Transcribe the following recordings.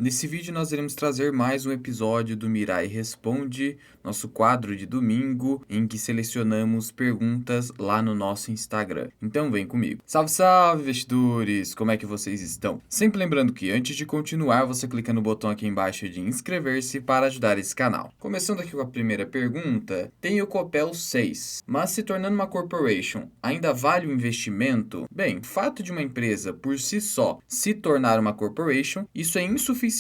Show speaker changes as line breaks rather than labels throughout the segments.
Nesse vídeo nós iremos trazer mais um episódio do Mirai Responde, nosso quadro de domingo, em que selecionamos perguntas lá no nosso Instagram. Então vem comigo. Salve, salve, investidores! Como é que vocês estão? Sempre lembrando que antes de continuar, você clica no botão aqui embaixo de inscrever-se para ajudar esse canal. Começando aqui com a primeira pergunta, tem o Copel 6, mas se tornando uma corporation, ainda vale o investimento? Bem, o fato de uma empresa por si só se tornar uma corporation, isso é insuficiente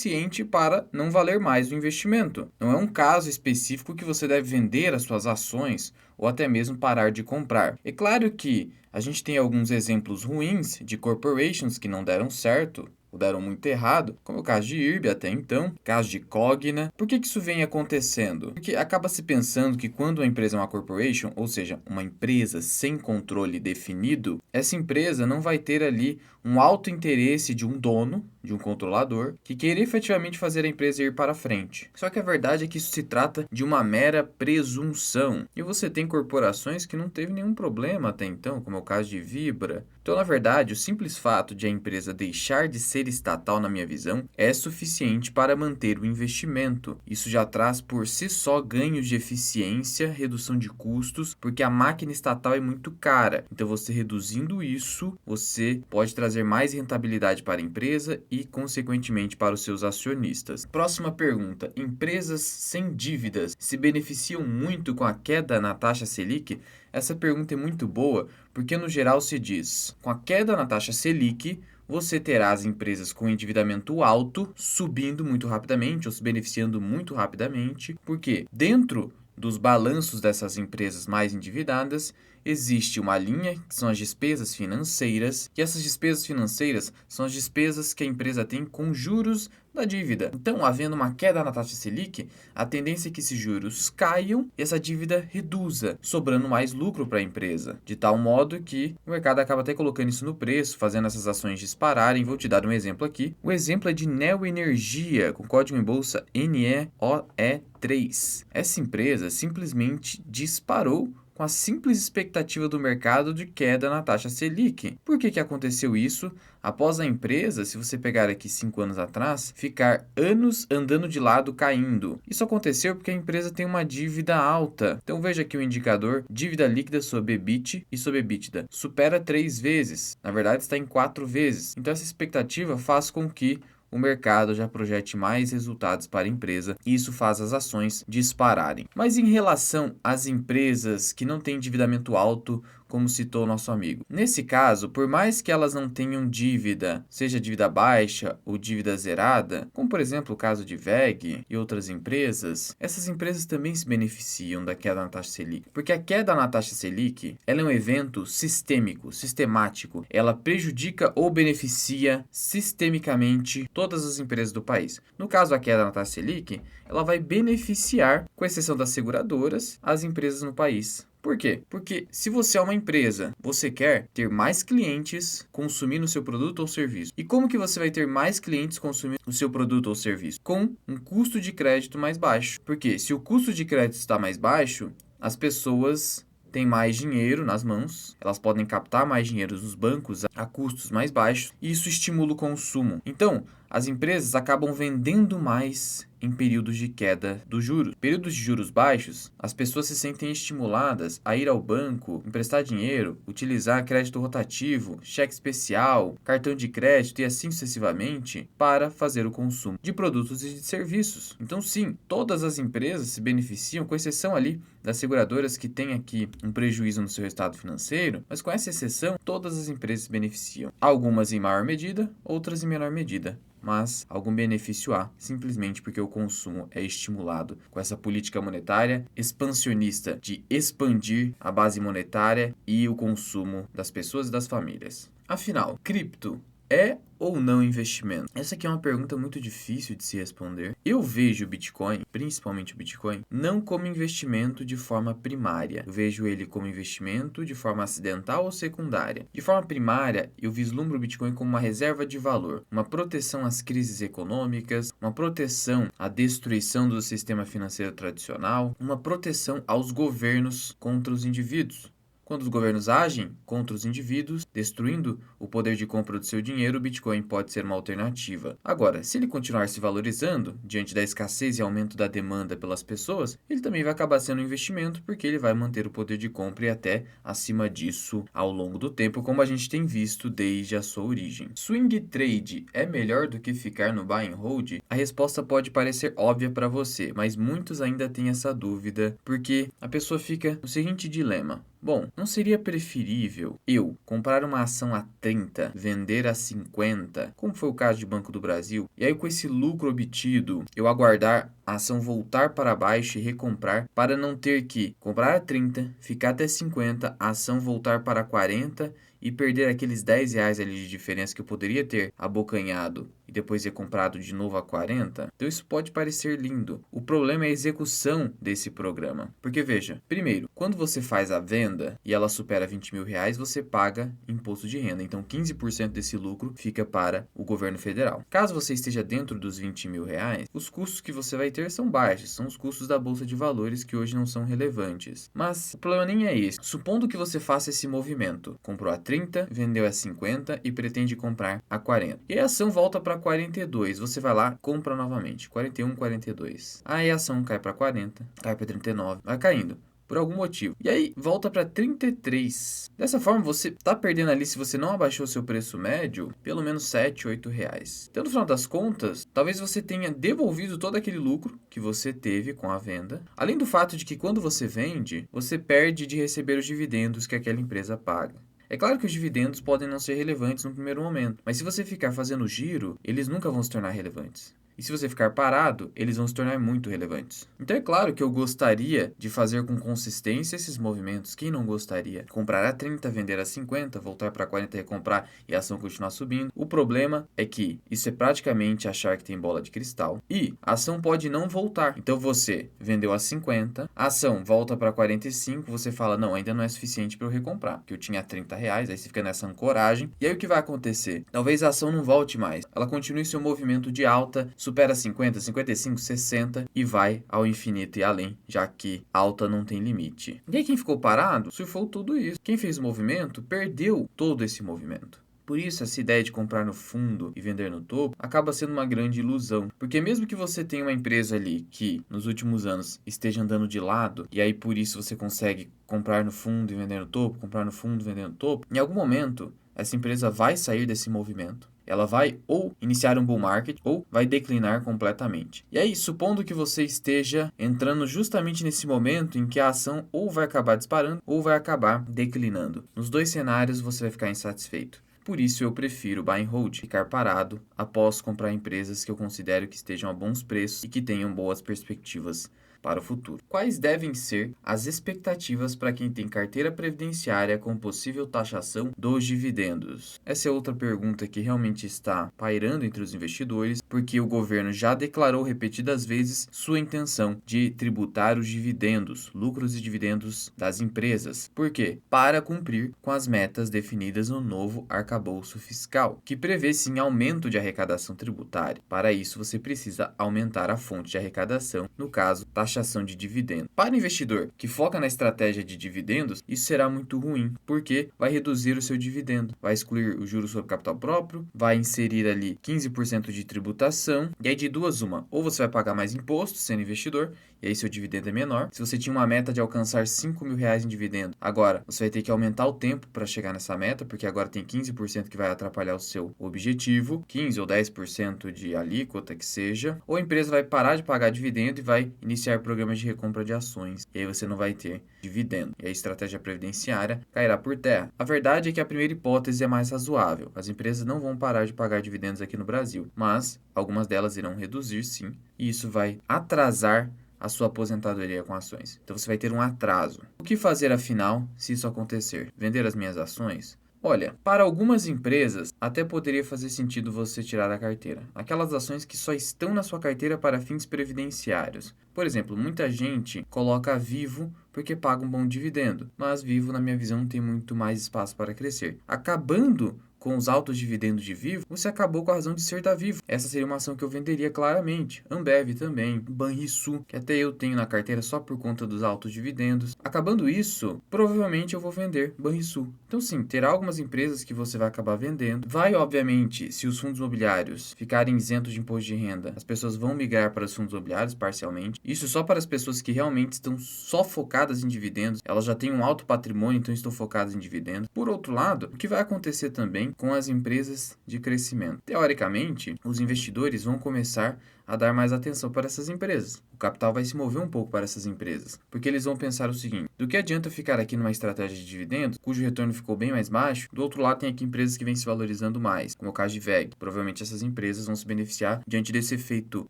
para não valer mais o investimento. Não é um caso específico que você deve vender as suas ações ou até mesmo parar de comprar. É claro que a gente tem alguns exemplos ruins de corporations que não deram certo, ou deram muito errado, como o caso de IRB até então, caso de Cogna. Por que isso vem acontecendo? Porque acaba se pensando que quando uma empresa é uma corporation, ou seja, uma empresa sem controle definido, essa empresa não vai ter ali um alto interesse de um dono, de um controlador, que queira efetivamente fazer a empresa ir para frente. Só que a verdade é que isso se trata de uma mera presunção. E você tem corporações que não teve nenhum problema até então, como é o caso de Vibra. Então, na verdade, o simples fato de a empresa deixar de ser estatal, na minha visão, é suficiente para manter o investimento. Isso já traz por si só ganhos de eficiência, redução de custos, porque a máquina estatal é muito cara. Então, você reduzindo isso, você pode trazer mais rentabilidade para a empresa e, consequentemente, para os seus acionistas. Próxima pergunta: empresas sem dívidas se beneficiam muito com a queda na taxa Selic? Essa pergunta é muito boa porque, no geral, se diz: com a queda na taxa Selic, você terá as empresas com endividamento alto subindo muito rapidamente ou se beneficiando muito rapidamente, porque dentro dos balanços dessas empresas mais endividadas, existe uma linha que são as despesas financeiras, e essas despesas financeiras são as despesas que a empresa tem com juros da dívida. Então, havendo uma queda na taxa Selic, a tendência é que esses juros caiam e essa dívida reduza, sobrando mais lucro para a empresa, de tal modo que o mercado acaba até colocando isso no preço, fazendo essas ações dispararem. Vou te dar um exemplo aqui. O exemplo é de Neo Energia, com código em bolsa NEOE3. Essa empresa simplesmente disparou com a simples expectativa do mercado de queda na taxa Selic. Por que aconteceu isso? Após a empresa, se você pegar aqui 5 anos atrás, ficar anos andando de lado caindo. Isso aconteceu porque a empresa tem uma dívida alta. Então veja aqui o indicador dívida líquida sobre EBIT e sobre EBITDA. Supera 3 vezes. Na verdade está em 4 vezes. Então essa expectativa faz com que o mercado já projete mais resultados para a empresa e isso faz as ações dispararem. Mas em relação às empresas que não têm endividamento alto, como citou nosso amigo, nesse caso, por mais que elas não tenham dívida, seja dívida baixa ou dívida zerada, como por exemplo o caso de WEG e outras empresas, essas empresas também se beneficiam da queda na taxa Selic, porque a queda na taxa Selic, ela é um evento sistêmico, sistemático, ela prejudica ou beneficia sistemicamente todas as empresas do país. No caso, a queda na taxa Selic, ela vai beneficiar, com exceção das seguradoras, as empresas no país. Por quê? Porque se você é uma empresa, você quer ter mais clientes consumindo o seu produto ou serviço. E como que você vai ter mais clientes consumindo o seu produto ou serviço? Com um custo de crédito mais baixo. Porque se o custo de crédito está mais baixo, as pessoas têm mais dinheiro nas mãos, elas podem captar mais dinheiro nos bancos a custos mais baixos e isso estimula o consumo. Então, as empresas acabam vendendo mais em períodos de queda dos juros. Períodos de juros baixos, as pessoas se sentem estimuladas a ir ao banco, emprestar dinheiro, utilizar crédito rotativo, cheque especial, cartão de crédito e assim sucessivamente para fazer o consumo de produtos e de serviços. Então, sim, todas as empresas se beneficiam, com exceção ali das seguradoras que têm aqui um prejuízo no seu estado financeiro, mas com essa exceção, todas as empresas se beneficiam. Algumas em maior medida, outras em menor medida. Mas algum benefício há, simplesmente porque o consumo é estimulado com essa política monetária expansionista de expandir a base monetária e o consumo das pessoas e das famílias. Afinal, cripto é ou não investimento? Essa aqui é uma pergunta muito difícil de se responder. Eu vejo o Bitcoin, principalmente o Bitcoin, não como investimento de forma primária. Eu vejo ele como investimento de forma acidental ou secundária. De forma primária, eu vislumbro o Bitcoin como uma reserva de valor, uma proteção às crises econômicas, uma proteção à destruição do sistema financeiro tradicional, uma proteção aos governos contra os indivíduos, Quando os governos agem contra os indivíduos, destruindo o poder de compra do seu dinheiro, o Bitcoin pode ser uma alternativa. Agora, se ele continuar se valorizando diante da escassez e aumento da demanda pelas pessoas, ele também vai acabar sendo um investimento porque ele vai manter o poder de compra e até acima disso ao longo do tempo, como a gente tem visto desde a sua origem. Swing trade é melhor do que ficar no buy and hold? A resposta pode parecer óbvia para você, mas muitos ainda têm essa dúvida, porque a pessoa fica no seguinte dilema. Bom, não seria preferível eu comprar uma ação a 30, vender a 50, como foi o caso de Banco do Brasil, e aí com esse lucro obtido, eu aguardar a ação voltar para baixo e recomprar para não ter que comprar a 30, ficar até 50, a ação voltar para 40 e perder aqueles 10 reais ali de diferença que eu poderia ter abocanhado e depois ter comprado de novo a 40? Então isso pode parecer lindo. O problema é a execução desse programa. Porque veja, primeiro, quando você faz a venda e ela supera 20 mil reais, você paga imposto de renda. Então 15% desse lucro fica para o governo federal. Caso você esteja dentro dos 20 mil reais, os custos que você vai ter são baixos, são os custos da Bolsa de Valores que hoje não são relevantes. Mas o problema nem é esse. Supondo que você faça esse movimento, comprou a 30, vendeu a 50 e pretende comprar a 40. E a ação volta para 42, você vai lá, compra novamente, 41, 42. Aí a ação cai para 40, cai para 39, vai caindo por algum motivo. E aí volta para 33. Dessa forma, você está perdendo ali, se você não abaixou seu preço médio, pelo menos 7, 8 reais. Então, no final das contas, talvez você tenha devolvido todo aquele lucro que você teve com a venda. Além do fato de que quando você vende, você perde de receber os dividendos que aquela empresa paga. É claro que os dividendos podem não ser relevantes no primeiro momento, mas se você ficar fazendo giro, eles nunca vão se tornar relevantes. E se você ficar parado, eles vão se tornar muito relevantes. Então é claro que eu gostaria de fazer com consistência esses movimentos. Quem não gostaria? Comprar a 30, vender a 50, voltar para 40 e recomprar e a ação continuar subindo. O problema é que isso é praticamente achar que tem bola de cristal. E a ação pode não voltar. Então você vendeu a 50, a ação volta para 45, você fala, não, ainda não é suficiente para eu recomprar, porque eu tinha 30 reais, aí você fica nessa ancoragem. E aí o que vai acontecer? Talvez a ação não volte mais. Ela continue seu movimento de alta, supera 50, 55, 60 e vai ao infinito e além, já que alta não tem limite. E aí quem ficou parado, surfou tudo isso. Quem fez o movimento, perdeu todo esse movimento. Por isso, essa ideia de comprar no fundo e vender no topo acaba sendo uma grande ilusão. Porque mesmo que você tenha uma empresa ali que, nos últimos anos, esteja andando de lado, e aí por isso você consegue comprar no fundo e vender no topo, comprar no fundo e vender no topo, em algum momento, essa empresa vai sair desse movimento. Ela vai ou iniciar um bull market ou vai declinar completamente. E aí, supondo que você esteja entrando justamente nesse momento em que a ação ou vai acabar disparando ou vai acabar declinando. Nos dois cenários, você vai ficar insatisfeito. Por isso eu prefiro buy and hold, ficar parado após comprar empresas que eu considero que estejam a bons preços e que tenham boas perspectivas para o futuro. Quais devem ser as expectativas para quem tem carteira previdenciária com possível taxação dos dividendos? Essa é outra pergunta que realmente está pairando entre os investidores, porque o governo já declarou repetidas vezes sua intenção de tributar os dividendos, lucros e dividendos das empresas. Por quê? Para cumprir com as metas definidas no novo arcabouço fiscal, que prevê sim aumento de arrecadação tributária. Para isso, você precisa aumentar a fonte de arrecadação, no caso, taxação de dividendo. Para o investidor que foca na estratégia de dividendos, isso será muito ruim, porque vai reduzir o seu dividendo, vai excluir o juros sobre capital próprio, vai inserir ali 15% de tributação, e aí de duas uma, ou você vai pagar mais imposto sendo investidor, e aí seu dividendo é menor. Se você tinha uma meta de alcançar 5 mil reais em dividendo, agora você vai ter que aumentar o tempo para chegar nessa meta, porque agora tem 15% que vai atrapalhar o seu objetivo, 15 ou 10% de alíquota que seja, ou a empresa vai parar de pagar dividendo e vai iniciar programas de recompra de ações, e aí você não vai ter dividendo, e a estratégia previdenciária cairá por terra. A verdade é que a primeira hipótese é mais razoável. As empresas não vão parar de pagar dividendos aqui no Brasil, mas algumas delas irão reduzir sim, e isso vai atrasar a sua aposentadoria com ações. Então você vai ter um atraso. O que fazer afinal se isso acontecer? Vender as minhas ações? Olha, para algumas empresas, até poderia fazer sentido você tirar da carteira. Aquelas ações que só estão na sua carteira para fins previdenciários. Por exemplo, muita gente coloca Vivo porque paga um bom dividendo, mas Vivo, na minha visão, tem muito mais espaço para crescer. Acabando com os altos dividendos de Vivo, você acabou com a razão de ser da Vivo. Essa seria uma ação que eu venderia claramente. Ambev também, Banrisul, que até eu tenho na carteira só por conta dos altos dividendos. Acabando isso, provavelmente eu vou vender Banrisul. Então sim, terá algumas empresas que você vai acabar vendendo. Vai, obviamente, se os fundos imobiliários ficarem isentos de imposto de renda, as pessoas vão migrar para os fundos imobiliários parcialmente. Isso só para as pessoas que realmente estão só focadas em dividendos. Elas já têm um alto patrimônio, então estão focadas em dividendos. Por outro lado, o que vai acontecer também com as empresas de crescimento? Teoricamente, os investidores vão começar a dar mais atenção para essas empresas. O capital vai se mover um pouco para essas empresas, porque eles vão pensar o seguinte: do que adianta ficar aqui numa estratégia de dividendos, cujo retorno ficou bem mais baixo, do outro lado tem aqui empresas que vêm se valorizando mais, como o caso de VEG. Provavelmente essas empresas vão se beneficiar diante desse efeito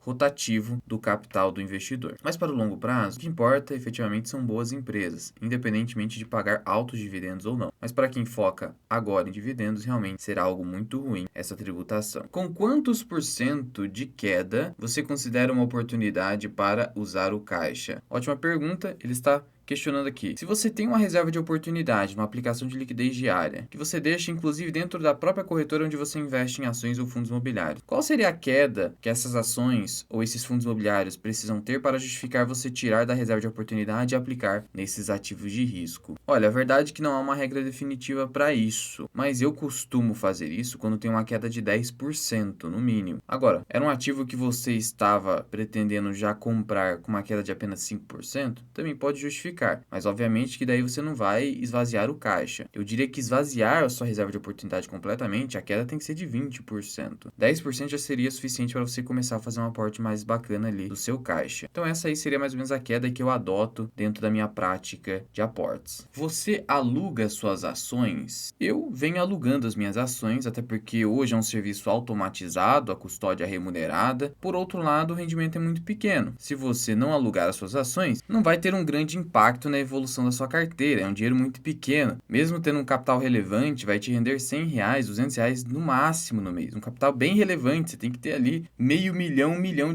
rotativo do capital do investidor. Mas para o longo prazo, o que importa efetivamente são boas empresas, independentemente de pagar altos dividendos ou não. Mas para quem foca agora em dividendos, realmente será algo muito ruim essa tributação. Com quantos por cento de queda você considera uma oportunidade para usar o caixa? Ótima pergunta, ele está questionando aqui. Se você tem uma reserva de oportunidade, uma aplicação de liquidez diária, que você deixa inclusive dentro da própria corretora onde você investe em ações ou fundos imobiliários, qual seria a queda que essas ações ou esses fundos imobiliários precisam ter para justificar você tirar da reserva de oportunidade e aplicar nesses ativos de risco? Olha, a verdade é que não há uma regra definitiva para isso, mas eu costumo fazer isso quando tem uma queda de 10% no mínimo. Agora, era um ativo que você estava pretendendo já comprar com uma queda de apenas 5%, também pode justificar. Mas obviamente que daí você não vai esvaziar o caixa. Eu diria que esvaziar a sua reserva de oportunidade completamente, a queda tem que ser de 20%. 10% já seria suficiente para você começar a fazer um aporte mais bacana ali do seu caixa. Então essa aí seria mais ou menos a queda que eu adoto dentro da minha prática de aportes. Você aluga suas ações? Eu venho alugando as minhas ações, até porque hoje é um serviço automatizado, a custódia remunerada. Por outro lado, o rendimento é muito pequeno. Se você não alugar as suas ações, não vai ter um grande impacto na evolução da sua carteira, é um dinheiro muito pequeno. Mesmo tendo um capital relevante, vai te render R$100, R$200 no máximo no mês. Um capital bem relevante, você tem que ter ali meio milhão, R$1 milhão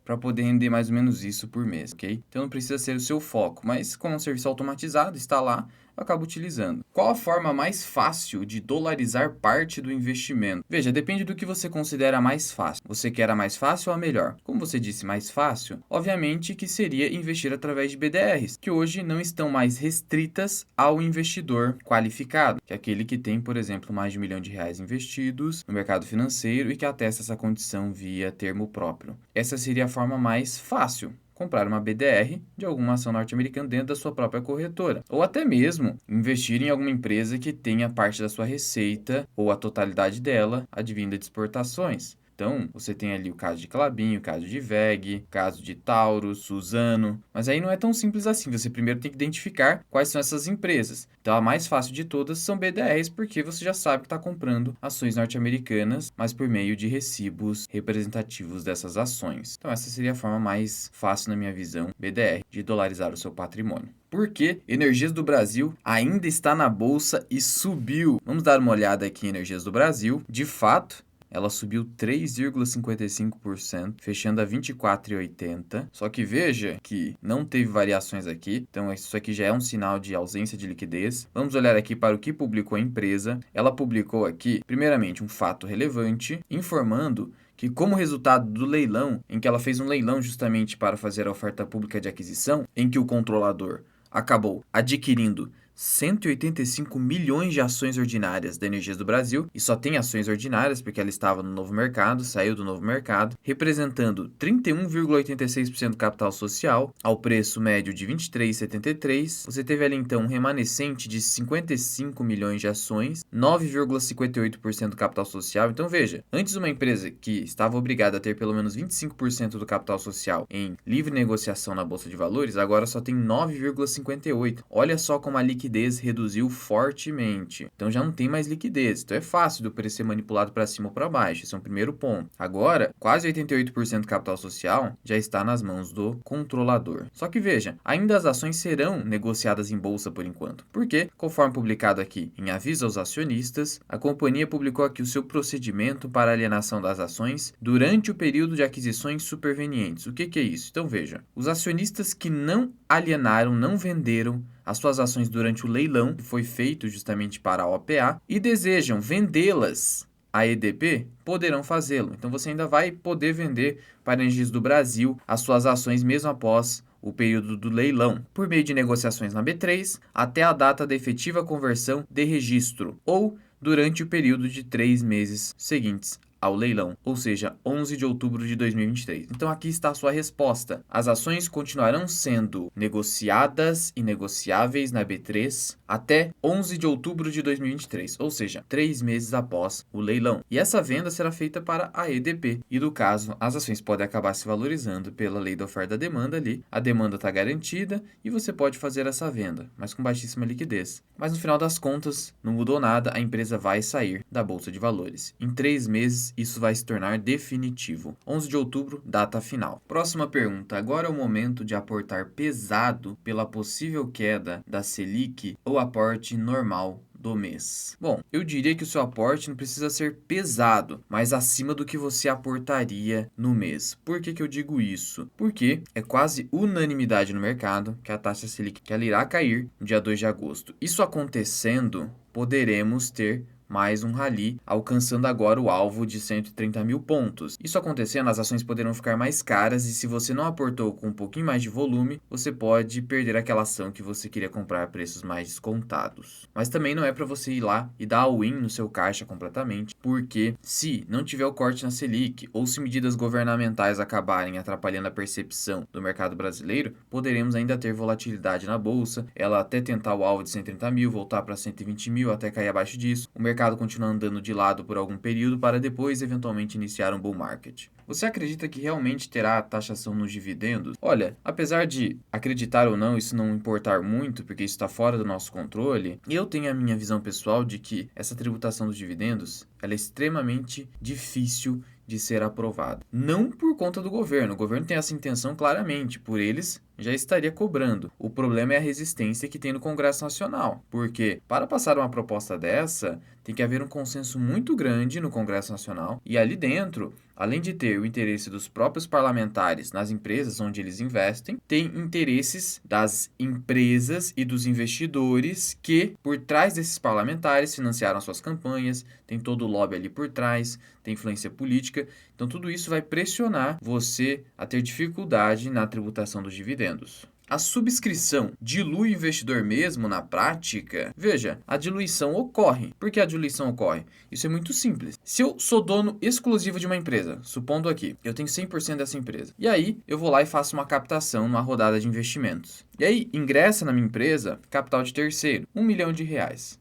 para poder render mais ou menos isso por mês, ok? Então não precisa ser o seu foco, mas como é um serviço automatizado, está lá, eu acabo utilizando. Qual a forma mais fácil de dolarizar parte do investimento? Veja, depende do que você considera mais fácil. Você quer a mais fácil ou a melhor? Como você disse, mais fácil, obviamente que seria investir através de BDRs, que hoje não estão mais restritas ao investidor qualificado, que é aquele que tem, por exemplo, mais de R$1 milhão investidos no mercado financeiro e que atesta essa condição via termo próprio. Essa seria a forma mais fácil. Comprar uma BDR de alguma ação norte-americana dentro da sua própria corretora. Ou até mesmo investir em alguma empresa que tenha parte da sua receita ou a totalidade dela advinda de exportações. Então, você tem ali o caso de Klabin, o caso de VEG, o caso de Taurus, Suzano, mas aí não é tão simples assim. Você primeiro tem que identificar quais são essas empresas. Então, a mais fácil de todas são BDRs, porque você já sabe que está comprando ações norte-americanas, mas por meio de recibos representativos dessas ações. Então, essa seria a forma mais fácil, na minha visão, BDR, de dolarizar o seu patrimônio. Porque Energias do Brasil ainda está na bolsa e subiu. Vamos dar uma olhada aqui em Energias do Brasil. De fato, ela subiu 3,55%, fechando a 24,80. Só que veja que não teve variações aqui, então isso aqui já é um sinal de ausência de liquidez. Vamos olhar aqui para o que publicou a empresa. Ela publicou aqui, primeiramente, um fato relevante, informando que, como resultado do leilão, em que ela fez um leilão justamente para fazer a oferta pública de aquisição, em que o controlador acabou adquirindo 185 milhões de ações ordinárias da Energias do Brasil, e só tem ações ordinárias porque ela estava no novo mercado, saiu do novo mercado, representando 31,86% do capital social, ao preço médio de R$ 23,73. Você teve ali então um remanescente de 55 milhões de ações, 9,58% do capital social. Então veja, antes uma empresa que estava obrigada a ter pelo menos 25% do capital social em livre negociação na Bolsa de Valores, agora só tem 9,58%. Olha só como a liquidez reduziu fortemente. Então já não tem mais liquidez. Então é fácil do preço ser manipulado para cima ou para baixo. Esse é um primeiro ponto. Agora, quase 88% do capital social já está nas mãos do controlador. Só que veja, ainda as ações serão negociadas em bolsa por enquanto. Porque, conforme publicado aqui em aviso aos acionistas, a companhia publicou aqui o seu procedimento para alienação das ações durante o período de aquisições supervenientes. O que é isso? Então veja, os acionistas que não alienaram, não venderam as suas ações durante o leilão, que foi feito justamente para a OPA, e desejam vendê-las à EDP, poderão fazê-lo. Então você ainda vai poder vender para a Energisa do Brasil as suas ações mesmo após o período do leilão, por meio de negociações na B3 até a data da efetiva conversão de registro, ou durante o período de 3 meses seguintes ao leilão, ou seja, 11 de outubro de 2023. Então aqui está a sua resposta. As ações continuarão sendo negociadas e negociáveis na B3 até 11 de outubro de 2023, ou seja, 3 meses após o leilão. E essa venda será feita para a EDP. E no caso, as ações podem acabar se valorizando pela lei da oferta e da demanda ali. A demanda está garantida e você pode fazer essa venda, mas com baixíssima liquidez. Mas no final das contas, não mudou nada, a empresa vai sair da Bolsa de Valores. Em 3 meses, isso vai se tornar definitivo. 11 de outubro, data final. Próxima pergunta. Agora é o momento de aportar pesado pela possível queda da Selic ou aporte normal do mês? Bom, eu diria que o seu aporte não precisa ser pesado, mas acima do que você aportaria no mês. Por que eu digo isso? Porque é quase unanimidade no mercado que a taxa Selic que ela irá cair no dia 2 de agosto. Isso acontecendo, poderemos ter mais um rally, alcançando agora o alvo de 130 mil pontos. Isso acontecendo, as ações poderão ficar mais caras e se você não aportou com um pouquinho mais de volume, você pode perder aquela ação que você queria comprar a preços mais descontados. Mas também não é para você ir lá e dar all-in no seu caixa completamente, porque se não tiver o corte na Selic ou se medidas governamentais acabarem atrapalhando a percepção do mercado brasileiro, poderemos ainda ter volatilidade na bolsa, ela até tentar o alvo de 130 mil, voltar para 120 mil, até cair abaixo disso. O mercado continua andando de lado por algum período para depois eventualmente iniciar um bull market. Você acredita que realmente terá taxação nos dividendos? Olha, apesar de acreditar ou não, isso não importar muito, porque isso está fora do nosso controle, eu tenho a minha visão pessoal de que essa tributação dos dividendos ela é extremamente difícil de ser aprovada. Não por conta do governo, o governo tem essa intenção claramente, por eles já estaria cobrando. O problema é a resistência que tem no Congresso Nacional, porque para passar uma proposta dessa, tem que haver um consenso muito grande no Congresso Nacional e ali dentro, além de ter o interesse dos próprios parlamentares nas empresas onde eles investem, tem interesses das empresas e dos investidores que, por trás desses parlamentares, financiaram suas campanhas, tem todo o lobby ali por trás, tem influência política, então tudo isso vai pressionar você a ter dificuldade na tributação dos dividendos. A subscrição dilui o investidor mesmo na prática? Veja, a diluição ocorre. Por que a diluição ocorre? Isso é muito simples. Se eu sou dono exclusivo de uma empresa, supondo aqui, eu tenho 100% dessa empresa, e aí eu vou lá e faço uma captação numa rodada de investimentos. E aí ingressa na minha empresa capital de terceiro, R$1 milhão.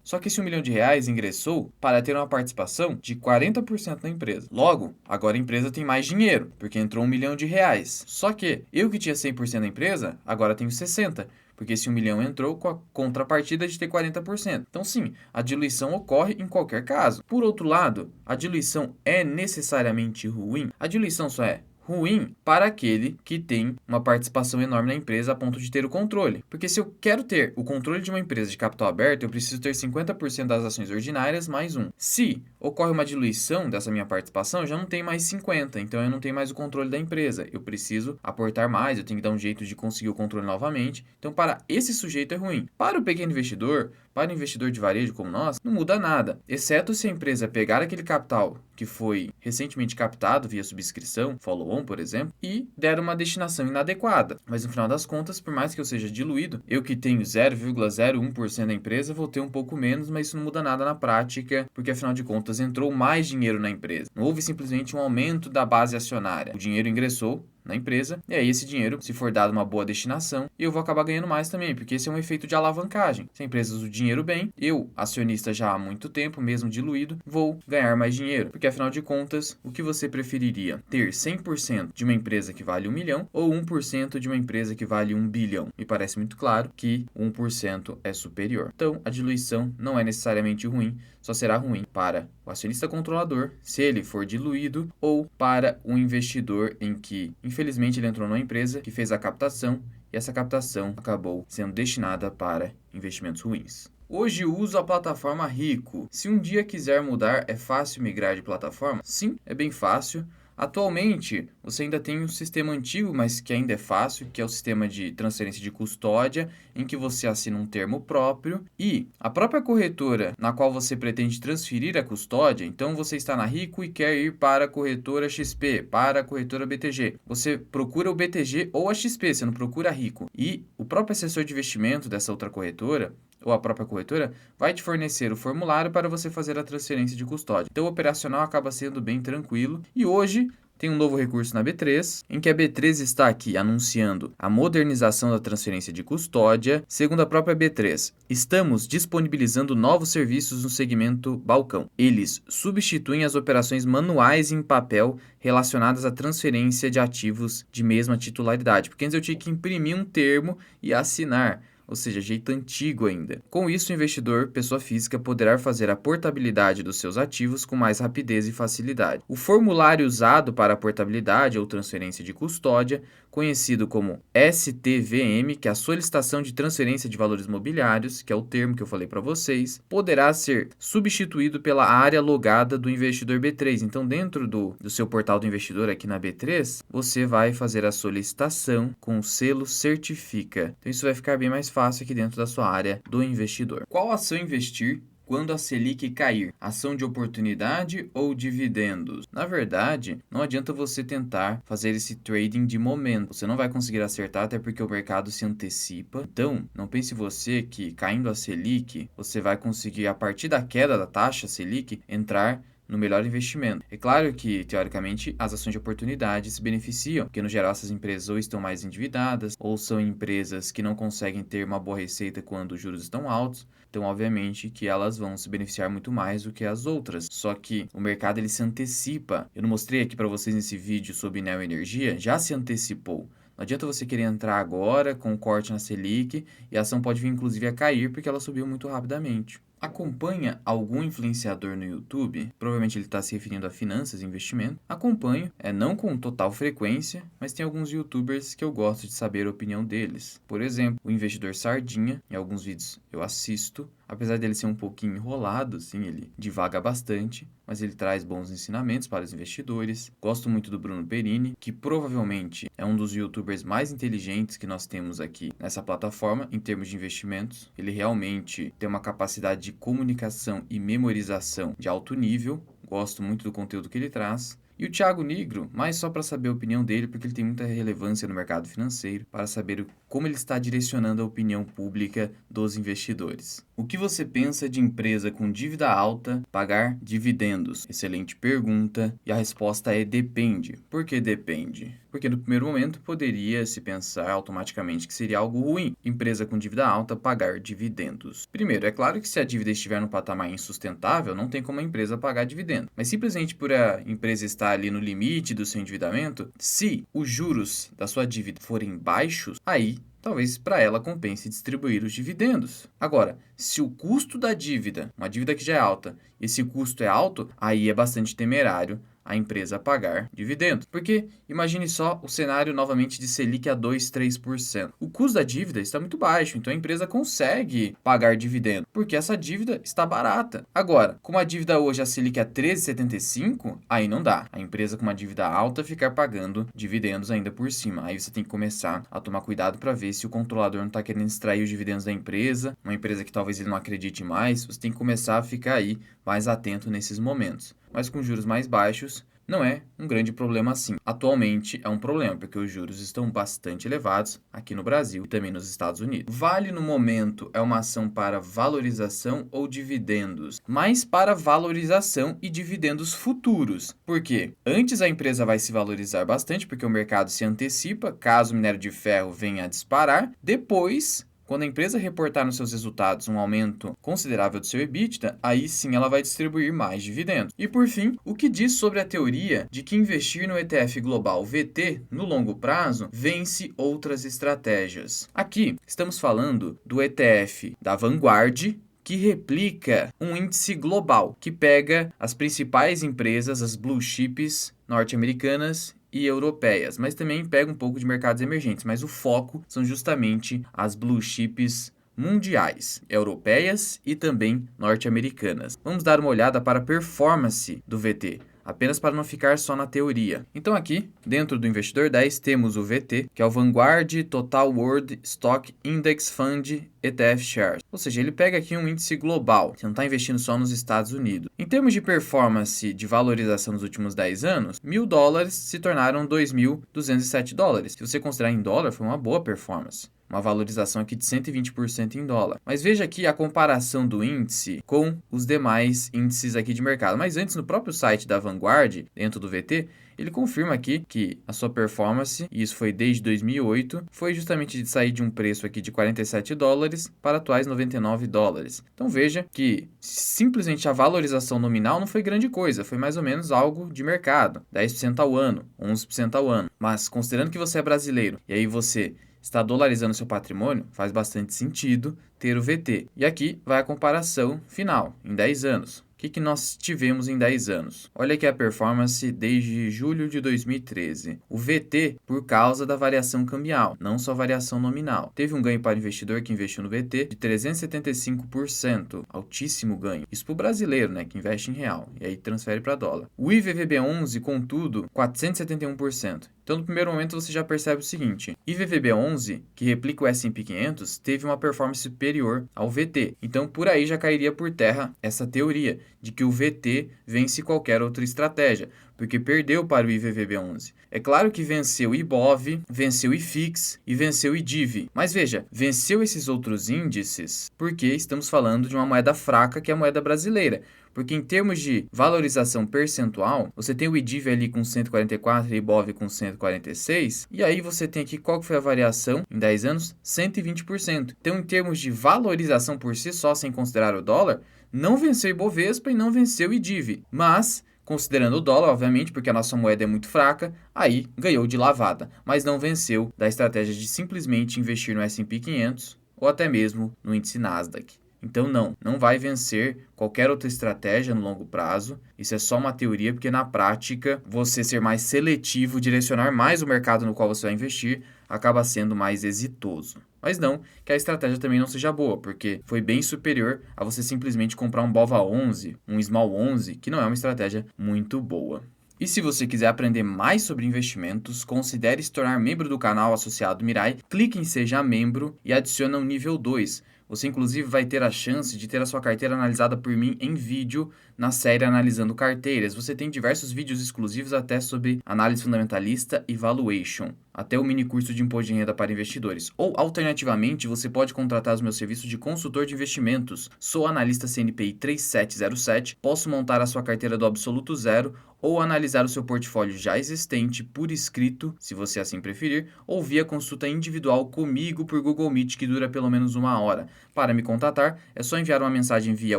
Só que esse R$1 milhão ingressou para ter uma participação de 40% na empresa. Logo, agora a empresa tem mais dinheiro, porque entrou R$1 milhão. Só que eu que tinha 100% da empresa, agora tenho 60%. Porque esse 1 milhão entrou com a contrapartida de ter 40%. Então, sim, a diluição ocorre em qualquer caso. Por outro lado, a diluição é necessariamente ruim? A diluição só é ruim para aquele que tem uma participação enorme na empresa a ponto de ter o controle. Porque se eu quero ter o controle de uma empresa de capital aberto, eu preciso ter 50% das ações ordinárias mais um. Se ocorre uma diluição dessa minha participação, eu já não tenho mais 50%, então eu não tenho mais o controle da empresa. Eu preciso aportar mais, eu tenho que dar um jeito de conseguir o controle novamente. Então, para esse sujeito é ruim. Para o pequeno investidor, para o investidor de varejo como nós, não muda nada, exceto se a empresa pegar aquele capital que foi recentemente captado via subscrição, follow-on, por exemplo, e der uma destinação inadequada. Mas no final das contas, por mais que eu seja diluído, eu que tenho 0,01% da empresa, vou ter um pouco menos, mas isso não muda nada na prática, porque afinal de contas entrou mais dinheiro na empresa. Não houve simplesmente um aumento da base acionária. O dinheiro ingressou na empresa, e aí esse dinheiro, se for dado uma boa destinação, eu vou acabar ganhando mais também, porque esse é um efeito de alavancagem. Se a empresa usa o dinheiro bem, eu, acionista já há muito tempo, mesmo diluído, vou ganhar mais dinheiro, porque afinal de contas, o que você preferiria? Ter 100% de uma empresa que vale 1 milhão ou 1% de uma empresa que vale 1 bilhão? Me parece muito claro que 1% é superior. Então, a diluição não é necessariamente ruim, só será ruim para o acionista controlador, se ele for diluído, ou para o investidor em que, infelizmente, ele entrou numa empresa que fez a captação e essa captação acabou sendo destinada para investimentos ruins. Hoje uso a plataforma Rico. Se um dia quiser mudar, é fácil migrar de plataforma? Sim, é bem fácil. Atualmente, você ainda tem um sistema antigo, mas que ainda é fácil, que é o sistema de transferência de custódia, em que você assina um termo próprio e a própria corretora na qual você pretende transferir a custódia, então você está na Rico e quer ir para a corretora XP, para a corretora BTG. Você procura o BTG ou a XP, você não procura a Rico. E o próprio assessor de investimento dessa outra corretora ou a própria corretora, vai te fornecer o formulário para você fazer a transferência de custódia. Então, o operacional acaba sendo bem tranquilo. E hoje tem um novo recurso na B3, em que a B3 está aqui anunciando a modernização da transferência de custódia. Segundo a própria B3, estamos disponibilizando novos serviços no segmento balcão. Eles substituem as operações manuais em papel relacionadas à transferência de ativos de mesma titularidade, porque antes eu tinha que imprimir um termo e assinar, ou seja, jeito antigo ainda. Com isso, o investidor, pessoa física, poderá fazer a portabilidade dos seus ativos com mais rapidez e facilidade. O formulário usado para a portabilidade ou transferência de custódia, conhecido como STVM, que é a solicitação de transferência de valores mobiliários, que é o termo que eu falei para vocês, poderá ser substituído pela área logada do investidor B3. Então, dentro do seu portal do investidor aqui na B3, você vai fazer a solicitação com o selo certifica. Então, isso vai ficar bem mais fácil aqui dentro da sua área do investidor. Qual ação investir quando a Selic cair? Ação de oportunidade ou dividendos? Na verdade, não adianta você tentar fazer esse trading de momento. Você não vai conseguir acertar, até porque o mercado se antecipa. Então, não pense você que caindo a Selic, você vai conseguir, a partir da queda da taxa Selic, entrar no melhor investimento. É claro que, teoricamente, as ações de oportunidade se beneficiam, porque no geral essas empresas ou estão mais endividadas, ou são empresas que não conseguem ter uma boa receita quando os juros estão altos. Então, obviamente, que elas vão se beneficiar muito mais do que as outras. Só que o mercado ele se antecipa. Eu não mostrei aqui para vocês nesse vídeo sobre Neoenergia, já se antecipou. Não adianta você querer entrar agora com um corte na Selic e a ação pode vir inclusive a cair porque ela subiu muito rapidamente. Acompanha algum influenciador no YouTube? Provavelmente ele está se referindo a finanças e investimento. Acompanho, não com total frequência, mas tem alguns YouTubers que eu gosto de saber a opinião deles. Por exemplo, o Investidor Sardinha, em alguns vídeos eu assisto. Apesar dele ser um pouquinho enrolado, assim, ele divaga bastante, mas ele traz bons ensinamentos para os investidores. Gosto muito do Bruno Perini, que provavelmente é um dos YouTubers mais inteligentes que nós temos aqui nessa plataforma em termos de investimentos. Ele realmente tem uma capacidade de comunicação e memorização de alto nível. Gosto muito do conteúdo que ele traz. E o Thiago Nigro, mais só para saber a opinião dele, porque ele tem muita relevância no mercado financeiro, para saber como ele está direcionando a opinião pública dos investidores. O que você pensa de empresa com dívida alta pagar dividendos? Excelente pergunta. E a resposta é depende. Por que depende? Porque no primeiro momento poderia se pensar automaticamente que seria algo ruim, empresa com dívida alta pagar dividendos. Primeiro, é claro que se a dívida estiver num patamar insustentável, não tem como a empresa pagar dividendo. Mas simplesmente por a empresa estar ali no limite do seu endividamento, se os juros da sua dívida forem baixos, aí talvez para ela compense distribuir os dividendos. Agora, se o custo da dívida, uma dívida que já é alta, esse custo é alto, aí é bastante temerário a empresa pagar dividendos. Porque imagine só o cenário novamente de Selic a 2, 3%. O custo da dívida está muito baixo, então a empresa consegue pagar dividendo, porque essa dívida está barata. Agora, como a dívida hoje a Selic é 13,75, aí não dá. A empresa com uma dívida alta ficar pagando dividendos ainda por cima. Aí você tem que começar a tomar cuidado para ver se o controlador não está querendo extrair os dividendos da empresa, uma empresa que talvez ele não acredite mais. Você tem que começar a ficar aí mais atento nesses momentos. Mas com juros mais baixos, não é um grande problema assim. Atualmente é um problema, porque os juros estão bastante elevados aqui no Brasil e também nos Estados Unidos. Vale no momento é uma ação para valorização ou dividendos? Mais para valorização e dividendos futuros. Por quê? Antes a empresa vai se valorizar bastante, porque o mercado se antecipa, caso o minério de ferro venha a disparar. Depois, quando a empresa reportar nos seus resultados um aumento considerável do seu EBITDA, aí sim ela vai distribuir mais dividendos. E por fim, o que diz sobre a teoria de que investir no ETF global VT no longo prazo vence outras estratégias? Aqui estamos falando do ETF da Vanguard, que replica um índice global, que pega as principais empresas, as blue chips norte-americanas e europeias, mas também pega um pouco de mercados emergentes, mas o foco são justamente as blue chips mundiais, europeias e também norte-americanas. Vamos dar uma olhada para a performance do VT. apenas para não ficar só na teoria. Então aqui, dentro do Investidor 10, temos o VT, que é o Vanguard Total World Stock Index Fund ETF Shares. Ou seja, ele pega aqui um índice global, você não está investindo só nos Estados Unidos. Em termos de performance de valorização nos últimos 10 anos, $1.000 se tornaram $2.207. Se você considerar em dólar, foi uma boa performance. Uma valorização aqui de 120% em dólar. Mas veja aqui a comparação do índice com os demais índices aqui de mercado. Mas antes, no próprio site da Vanguard, dentro do VT, ele confirma aqui que a sua performance, e isso foi desde 2008, foi justamente de sair de um preço aqui de $47 para atuais $99. Então veja que simplesmente a valorização nominal não foi grande coisa, foi mais ou menos algo de mercado, 10% ao ano, 11% ao ano. Mas considerando que você é brasileiro e aí você está dolarizando seu patrimônio, faz bastante sentido ter o VT. E aqui vai a comparação final, em 10 anos. O que nós tivemos em 10 anos? Olha aqui a performance desde julho de 2013. O VT, por causa da variação cambial, não só variação nominal. Teve um ganho para o investidor que investiu no VT de 375%. Altíssimo ganho. Isso para o brasileiro, né, que investe em real. E aí transfere para dólar. O IVVB11, contudo, 471%. Então, no primeiro momento, você já percebe o seguinte. IVVB11, que replica o S&P 500, teve uma performance superior ao VT. Então, por aí já cairia por terra essa teoria de que o VT vence qualquer outra estratégia, porque perdeu para o IVVB11. É claro que venceu o IBOV, venceu o IFIX e venceu o IDIV. Mas veja, venceu esses outros índices porque estamos falando de uma moeda fraca, que é a moeda brasileira. Porque em termos de valorização percentual, você tem o IDIV ali com 144 e o IBOV com 146, e aí você tem aqui qual que foi a variação em 10 anos? 120%. Então, em termos de valorização por si só, sem considerar o dólar, não venceu o Ibovespa e não venceu o IDIV. Mas, considerando o dólar, obviamente, porque a nossa moeda é muito fraca, aí ganhou de lavada, mas não venceu da estratégia de simplesmente investir no S&P 500 ou até mesmo no índice Nasdaq. Então não vai vencer qualquer outra estratégia no longo prazo. Isso é só uma teoria, porque na prática, você ser mais seletivo, direcionar mais o mercado no qual você vai investir, acaba sendo mais exitoso. Mas não que a estratégia também não seja boa, porque foi bem superior a você simplesmente comprar um BOVA11, um Small 11, que não é uma estratégia muito boa. E se você quiser aprender mais sobre investimentos, considere se tornar membro do canal associado Mirai, clique em Seja Membro e adicione o nível 2. Você inclusive vai ter a chance de ter a sua carteira analisada por mim em vídeo na série Analisando Carteiras. Você tem diversos vídeos exclusivos até sobre análise fundamentalista e valuation, até o mini curso de imposto de renda para investidores. Ou, alternativamente, você pode contratar os meus serviços de consultor de investimentos. Sou analista CNPI 3707, posso montar a sua carteira do absoluto zero ou analisar o seu portfólio já existente por escrito, se você assim preferir, ou via consulta individual comigo por Google Meet, que dura pelo menos 1 hora. Para me contatar, é só enviar uma mensagem via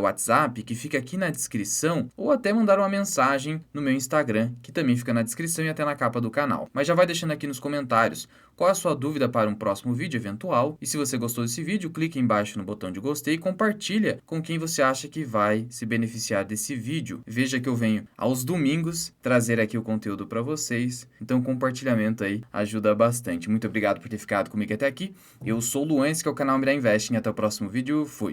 WhatsApp, que fica aqui na descrição, ou até mandar uma mensagem no meu Instagram, que também fica na descrição e até na capa do canal. Mas já vai deixando aqui nos comentários qual é a sua dúvida para um próximo vídeo eventual. E se você gostou desse vídeo, clique embaixo no botão de gostei e compartilha com quem você acha que vai se beneficiar desse vídeo. Veja que eu venho aos domingos trazer aqui o conteúdo para vocês, então o compartilhamento aí ajuda bastante. Muito obrigado por ter ficado comigo até aqui. Eu sou o Luan, esse que é o canal Mirai Investing. Até o próximo vídeo. Fui!